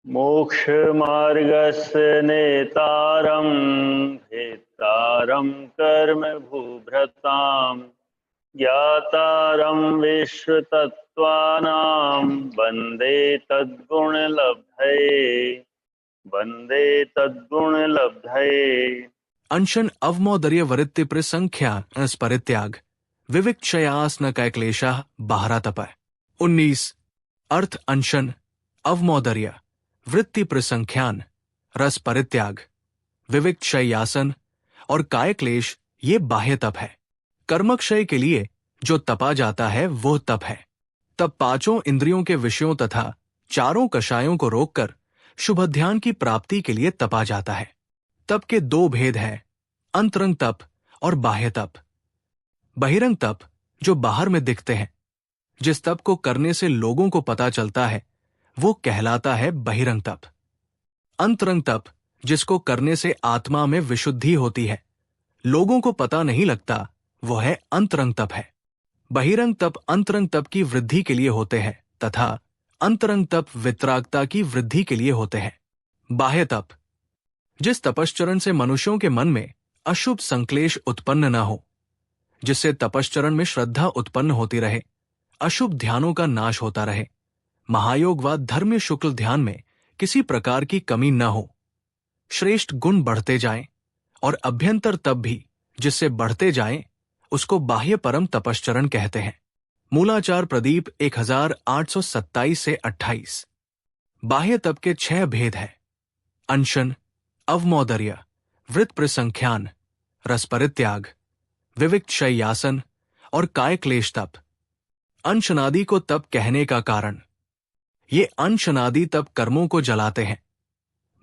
मोक्षमार्गस्य नेतारं भेत्तारं कर्म भूभृतां ज्ञातारं विश्वतत्त्वानां वन्दे तद्गुणलब्धये। अंशन अवमोदर्य वृत्ति प्रसंख्या परित्याग विविक्षयास न कैक्लेशा बाहरा तपय। 19 अर्थ अंशन अवमोदर्य वृत्ति प्रसंख्यान रस परित्याग विविक्षयासन और काय क्लेश ये बाह्य तप है। कर्मक्षय के लिए जो तपा जाता है वो तप है। तब पांचों इंद्रियों के विषयों तथा चारों कषायों को रोककर शुभ ध्यान की प्राप्ति के लिए तपा जाता है। तप के दो भेद हैं, अंतरंग तप और बाह्य तप। बहिरंग तप जो बाहर में दिखते हैं, जिस तप को करने से लोगों को पता चलता है, वो कहलाता है बहिरंग तप। अंतरंग तप जिसको करने से आत्मा में विशुद्धि होती है, लोगों को पता नहीं लगता, वो है अंतरंग तप है। बहिरंग तप अंतरंग तप की वृद्धि के लिए होते हैं तथा अंतरंग तप वितरागता की वृद्धि के लिए होते हैं। बाह्य तप जिस तपश्चरण से मनुष्यों के मन में अशुभ संक्लेश उत्पन्न न हो, जिससे तपश्चरण में श्रद्धा उत्पन्न होती रहे, अशुभ ध्यानों का नाश होता रहे, महायोग व धर्म शुक्ल ध्यान में किसी प्रकार की कमी न हो, श्रेष्ठ गुण बढ़ते जाएं और अभ्यंतर तप भी जिससे बढ़ते जाएं, उसको बाह्य परम तपश्चरण कहते हैं। मूलाचार प्रदीप 1827 से 28। बाह्य तप के 6 भेद हैं, अंशन अवमोदर्य वृत्त प्रसंख्यान रस परित्याग विविक्षयासन और काय क्लेश तप। अंशनादि को तप कहने का कारण, ये अंशनादि तप कर्मों को जलाते हैं,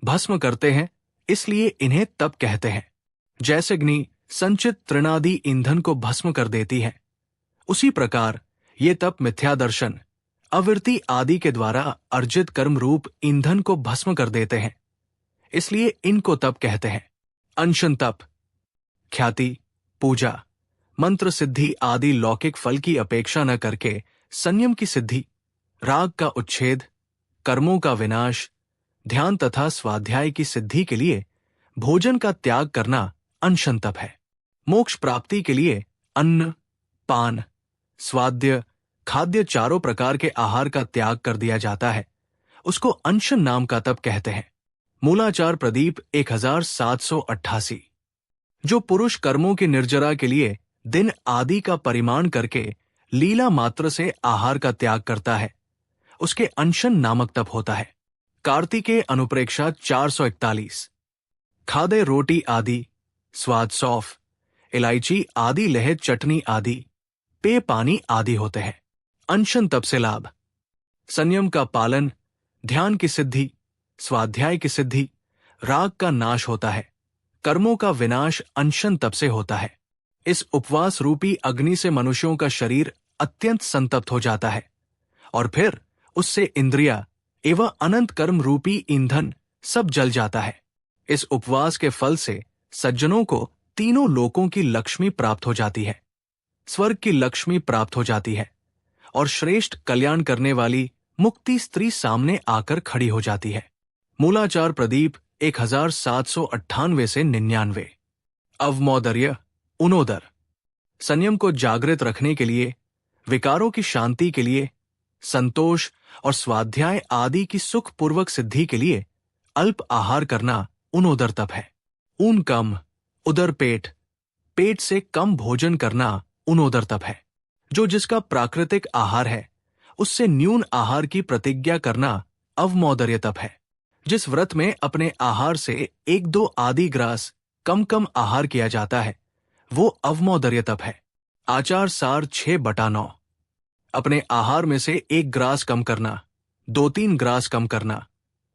भस्म करते हैं, इसलिए इन्हें तप कहते हैं। जैसे अग्नि संचित तृणादि ईंधन को भस्म कर देती है, उसी प्रकार ये तप मिथ्या दर्शन अविरति आदि के द्वारा अर्जित कर्म रूप ईंधन को भस्म कर देते हैं, इसलिए इनको तप कहते हैं। अंशन तप ख्याति, पूजा, मंत्र सिद्धि आदि लौकिक फल की अपेक्षा न करके संयम की सिद्धि, राग का उच्छेद, कर्मों का विनाश, ध्यान तथा स्वाध्याय की सिद्धि के लिए भोजन का त्याग करना अंशन तप है। मोक्ष प्राप्ति के लिए अन्न, पान, स्वाद्य, खाद्य चारों प्रकार के आहार का त्याग कर दिया जाता है, उसको अंशन नाम का तप कहते हैं। मूलाचार प्रदीप 1788। जो पुरुष कर्मों की निर्जरा के लिए दिन आदि का परिमाण करके लीला मात्र से आहार का त्याग करता है, उसके अंशन नामक तप होता है। कार्तिकेय अनुप्रेक्षा 441। खादे रोटी आदि, स्वाद सौफ, इलायची आदि लहद चटनी आदि, पेय पानी आदि होते हैं। अंशन तप से लाभ, संयम का पालन, ध्यान की सिद्धि, स्वाध्याय की सिद्धि, राग का नाश होता है, कर्मों का विनाश अंशन तप से होता है। इस उपवास रूपी अग्नि से मनुष्यों का शरीर अत्यंत संतप्त हो जाता है और फिर उससे इंद्रिया एवं अनंत कर्म रूपी ईंधन सब जल जाता है। इस उपवास के फल से सज्जनों को तीनों लोकों की लक्ष्मी प्राप्त हो जाती है, स्वर्ग की लक्ष्मी प्राप्त हो जाती है और श्रेष्ठ कल्याण करने वाली मुक्ति स्त्री सामने आकर खड़ी हो जाती है। मूलाचार प्रदीप 1798 से 99। अवमोदर्य उनोदर संयम को जागृत रखने के लिए, विकारों की शांति के लिए, संतोष और स्वाध्याय आदि की सुखपूर्वक सिद्धि के लिए अल्प आहार करना उनोदर तप है। ऊन कम, उदर पेट, पेट से कम भोजन करना उनोदर तप है। जो जिसका प्राकृतिक आहार है, उससे न्यून आहार की प्रतिज्ञा करना अवमोदर्य तप है। जिस व्रत में अपने आहार से 1-2 आदि ग्रास कम कम आहार किया जाता है, वो अवमोदर्य तप है। आचार सार 6/9। अपने आहार में से 1 ग्रास कम करना, 2-3 ग्रास कम करना,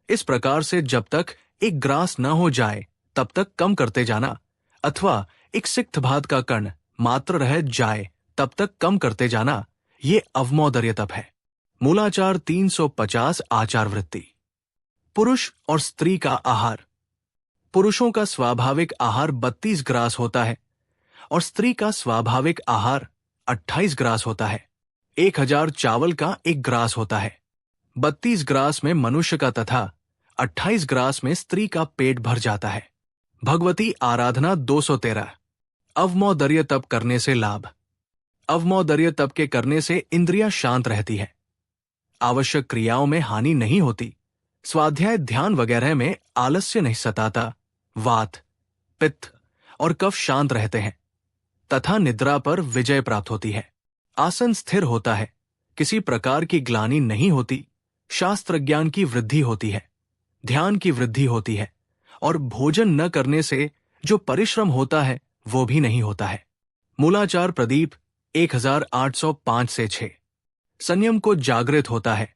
इस प्रकार से जब तक 1 ग्रास न हो जाए तब तक कम करते जाना, अथवा एक सिक्त भात का कण मात्र रह जाए तब तक कम करते जाना, ये अवमोदर्य तप है। मूलाचार 350 आचार वृत्ति। पुरुष और स्त्री का आहार। पुरुषों का स्वाभाविक आहार 32 ग्रास होता है और स्त्री का स्वाभाविक आहार 28 ग्रास होता है। 1000 चावल का 1 ग्रास होता है। 32 ग्रास में मनुष्य का तथा 28 ग्रास में स्त्री का पेट भर जाता है। भगवती आराधना 213। अवमोदर्य तप करने से लाभ। अवमोदर्य तप के करने से इंद्रियां शांत रहती है, आवश्यक क्रियाओं में हानि नहीं होती, स्वाध्याय ध्यान वगैरह में आलस्य नहीं सताता, वात पित्त और कफ शांत रहते हैं तथा निद्रा पर विजय प्राप्त होती है। आसन स्थिर होता है, किसी प्रकार की ग्लानि नहीं होती, शास्त्र ज्ञान की वृद्धि होती है, ध्यान की वृद्धि होती है और भोजन न करने से जो परिश्रम होता है वो भी नहीं होता है। मूलाचार प्रदीप 1805 से 6। संयम को जागृत होता है,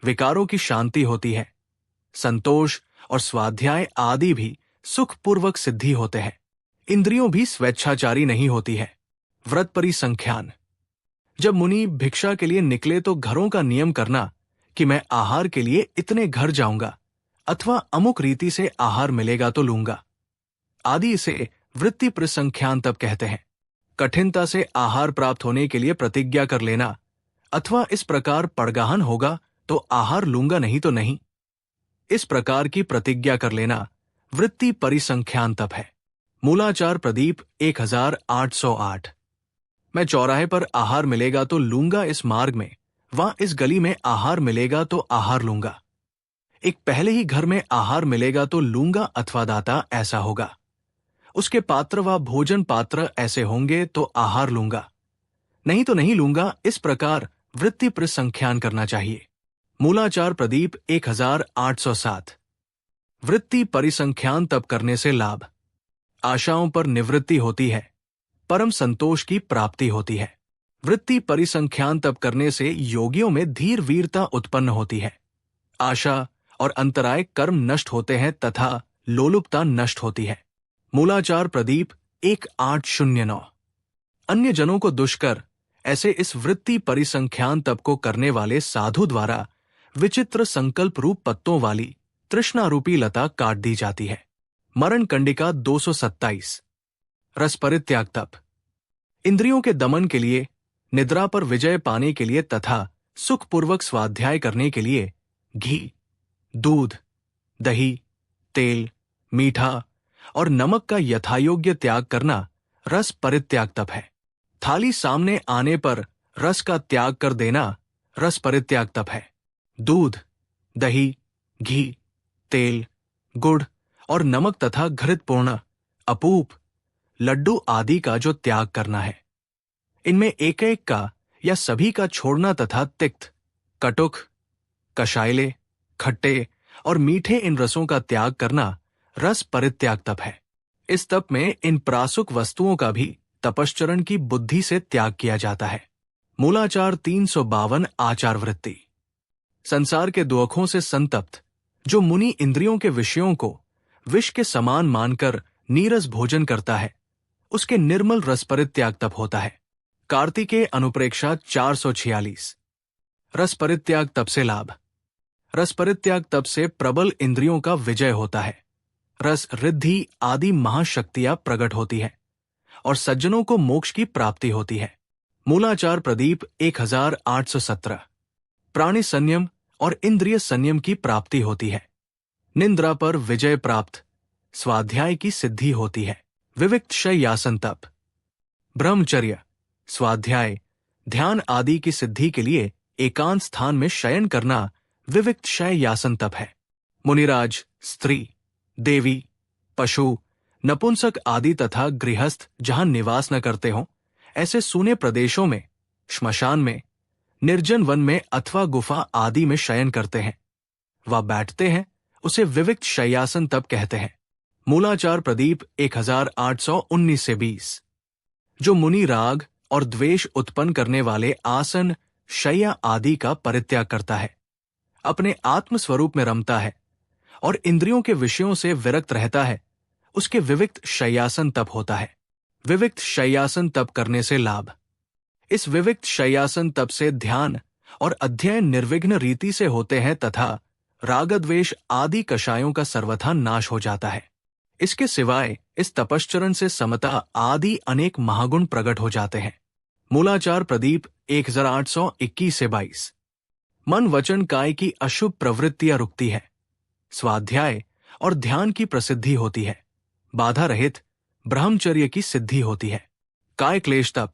विकारों की शांति होती है, संतोष और स्वाध्याय आदि भी सुखपूर्वक सिद्धि होते हैं, इंद्रियों भी स्वेच्छाचारी नहीं होती है। व्रत परिसंख्यान। जब मुनि भिक्षा के लिए निकले तो घरों का नियम करना कि मैं आहार के लिए इतने घर जाऊंगा अथवा अमुक रीति से आहार मिलेगा तो लूंगा आदि इसे वृत्ति परिसंख्यान तप कहते हैं। कठिनता से आहार प्राप्त होने के लिए प्रतिज्ञा कर लेना अथवा इस प्रकार पड़गाहन होगा तो आहार लूंगा नहीं तो नहीं, इस प्रकार की प्रतिज्ञा कर लेना वृत्ति परिसंख्यान तप है। मूलाचार प्रदीप 1808। मैं चौराहे पर आहार मिलेगा तो लूंगा इस मार्ग में, वहां इस गली में आहार मिलेगा तो आहार लूंगा। एक पहले ही घर में आहार मिलेगा तो लूंगा अथवा दाता ऐसा होगा, उसके पात्र व भोजन पात्र ऐसे होंगे तो आहार लूंगा, नहीं तो नहीं लूंगा, इस प्रकार वृत्ति परिसंख्यान करना चाहिए। मूलाचार प्रदीप 1807। वृत्ति परिसंख्यान तप करने से लाभ। आशाओं पर निवृत्ति होती है, परम संतोष की प्राप्ति होती है। वृत्ति परिसंख्यान तप करने से योगियों में धीर वीरता उत्पन्न होती है, आशा और अंतराय कर्म नष्ट होते हैं तथा लोलुपता नष्ट होती है। मूलाचार प्रदीप 1809। अन्य जनों को दुष्कर ऐसे इस वृत्ति परिसंख्यान तप को करने वाले साधु द्वारा विचित्र संकल्प रूप पत्तों वाली तृष्णा रूपी लता काट दी जाती है। मरण कंडिका 227। रस परित्याग तप। इंद्रियों के दमन के लिए, निद्रा पर विजय पाने के लिए तथा सुखपूर्वक स्वाध्याय करने के लिए घी, दूध, दही, तेल, मीठा और नमक का यथायोग्य त्याग करना रस परित्याग तप है। थाली सामने आने पर रस का त्याग कर देना रस परित्याग तप है। दूध, दही, घी, तेल, गुड़ और नमक तथा घृत पूर्ण, अपूप, लड्डू आदि का जो त्याग करना है, इनमें एक एक का या सभी का छोड़ना तथा तिक्त, कटुक, कषायले, खट्टे और मीठे इन रसों का त्याग करना रस परित्याग तप है। इस तप में इन प्रासुक वस्तुओं का भी तपश्चरण की बुद्धि से त्याग किया जाता है। मूलाचार 352 आचार वृत्ति। संसार के दुखों से संतप्त जो मुनि इंद्रियों के विषयों को विष के समान मानकर नीरस भोजन करता है, उसके निर्मल रस परित्याग तप होता है। कार्तिकेय अनुप्रेक्षा 446। रस परित्याग तप से लाभ। रस परित्याग तप से प्रबल इंद्रियों का विजय होता है, रस रिद्धि आदि महाशक्तियां प्रकट होती है और सज्जनों को मोक्ष की प्राप्ति होती है। मूलाचार प्रदीप 1817। प्राणी संयम और इंद्रिय संयम की प्राप्ति होती है, निंद्रा पर विजय प्राप्त, स्वाध्याय की सिद्धि होती है। विविक्त शय्यासन तप। ब्रह्मचर्य, स्वाध्याय, ध्यान आदि की सिद्धि के लिए एकांत स्थान में शयन करना विविक्त शय्यासन तप है। मुनिराज, स्त्री, देवी, पशु, नपुंसक आदि तथा गृहस्थ जहां निवास न करते हों, ऐसे सूने प्रदेशों में, श्मशान में, निर्जन वन में अथवा गुफा आदि में शयन करते हैं व बैठते हैं, उसे विविक्त शय्यासन तप कहते हैं। मूलाचार प्रदीप 1819 से 20। जो मुनि राग और द्वेष उत्पन्न करने वाले आसन, शय्या आदि का परित्याग करता है, अपने आत्म स्वरूप में रमता है और इंद्रियों के विषयों से विरक्त रहता है, उसके विविक्त शय्यासन तप होता है। विविक्त शय्यासन तप करने से लाभ। इस विविक्त शय्यासन तप से ध्यान और अध्ययन निर्विघ्न रीति से होते हैं तथा रागद्वेष आदि कषायों का सर्वथा नाश हो जाता है। इसके सिवाय इस तपश्चरण से समता आदि अनेक महागुण प्रकट हो जाते हैं। मूलाचार प्रदीप 1821 से 22। मन वचन काय की अशुभ प्रवृत्तियां रुकती है, स्वाध्याय और ध्यान की प्रसिद्धि होती है। बाधा रहित ब्रह्मचर्य की सिद्धि होती है। काय क्लेश तप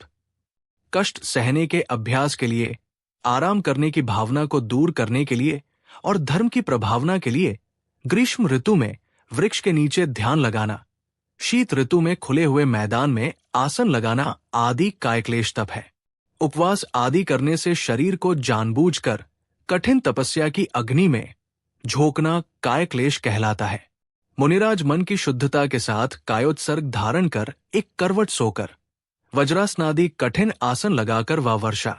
कष्ट सहने के अभ्यास के लिए, आराम करने की भावना को दूर करने के लिए और धर्म की प्रभावना के लिए ग्रीष्म ऋतु में वृक्ष के नीचे ध्यान लगाना, शीत ऋतु में खुले हुए मैदान में आसन लगाना आदि कायक्लेश तप है। उपवास आदि करने से शरीर को जानबूझकर कठिन तपस्या की अग्नि में झोंकना कायक्लेश कहलाता है। मुनिराज मन की शुद्धता के साथ कायोत्सर्ग धारण कर एक करवट सोकर, वज्रासनादि कठिन आसन लगाकर व वर्षा,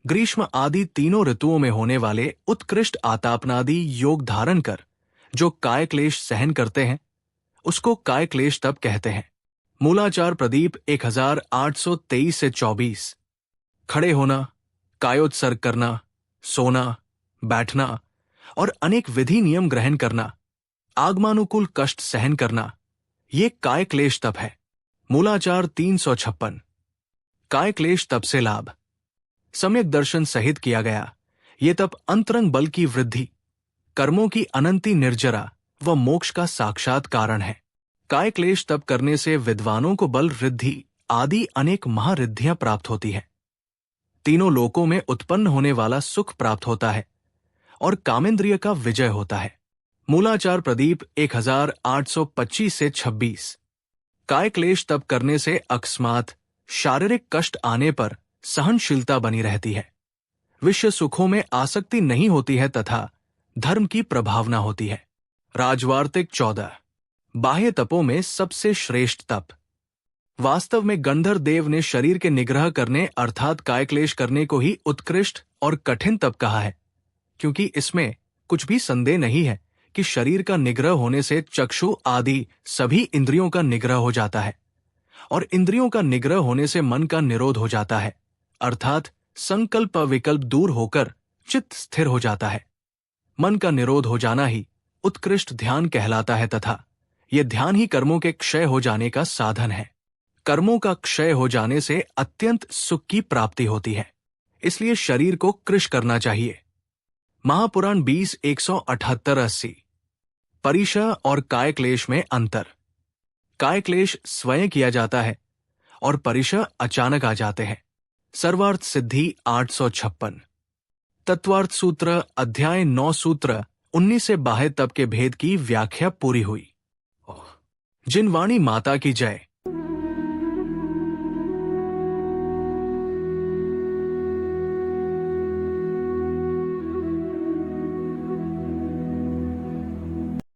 ग्रीष्म आदि तीनों ऋतुओं में होने वाले उत्कृष्ट आतापनादि योग धारण कर जो कायक्लेश सहन करते हैं उसको कायक्लेश तप कहते हैं। मूलाचार प्रदीप 1823 से 24। खड़े होना, कायोत्सर्ग करना, सोना, बैठना और अनेक विधि नियम ग्रहण करना, आगमानुकूल कष्ट सहन करना, ये कायक्लेश तप है। मूलाचार 356। कायक्लेश तप से लाभ। सम्यक दर्शन सहित किया गया ये तप अंतरंग बल की वृद्धि, कर्मों की अनंती निर्जरा व मोक्ष का साक्षात कारण है। कायक्लेश तप करने से विद्वानों को बल वृद्धि आदि अनेक महारिद्धियां प्राप्त होती है। तीनों लोकों में उत्पन्न होने वाला सुख प्राप्त होता है और कामेंद्रिय का विजय होता है। मूलाचार प्रदीप 1825 से 26। कायक्लेश तप करने से अकस्मात शारीरिक कष्ट आने पर सहनशीलता बनी रहती है, विषय सुखों में आसक्ति नहीं होती है तथा धर्म की प्रभावना होती है। राजवार्तिक 14। बाह्य तपों में सबसे श्रेष्ठ तप। वास्तव में गंधर्व देव ने शरीर के निग्रह करने अर्थात कायक्लेश करने को ही उत्कृष्ट और कठिन तप कहा है, क्योंकि इसमें कुछ भी संदेह नहीं है कि शरीर का निग्रह होने से चक्षु आदि सभी इंद्रियों का निग्रह हो जाता है और इंद्रियों का निग्रह होने से मन का निरोध हो जाता है, अर्थात संकल्प विकल्प दूर होकर चित्त स्थिर हो जाता है। मन का निरोध हो जाना ही उत्कृष्ट ध्यान कहलाता है तथा यह ध्यान ही कर्मों के क्षय हो जाने का साधन है। कर्मों का क्षय हो जाने से अत्यंत सुख की प्राप्ति होती है, इसलिए शरीर को कृश करना चाहिए। महापुराण 20:178-80। परिशः और कायक्लेश में अंतर। कायक्लेश स्वयं किया जाता है और परिशः अचानक आ जाते हैं। सर्वार्थ सिद्धि 856। तत्वार्थ सूत्र अध्याय 9 सूत्र 19 से बाह्य तप के भेद की व्याख्या पूरी हुई। जिन वाणी माता की जय।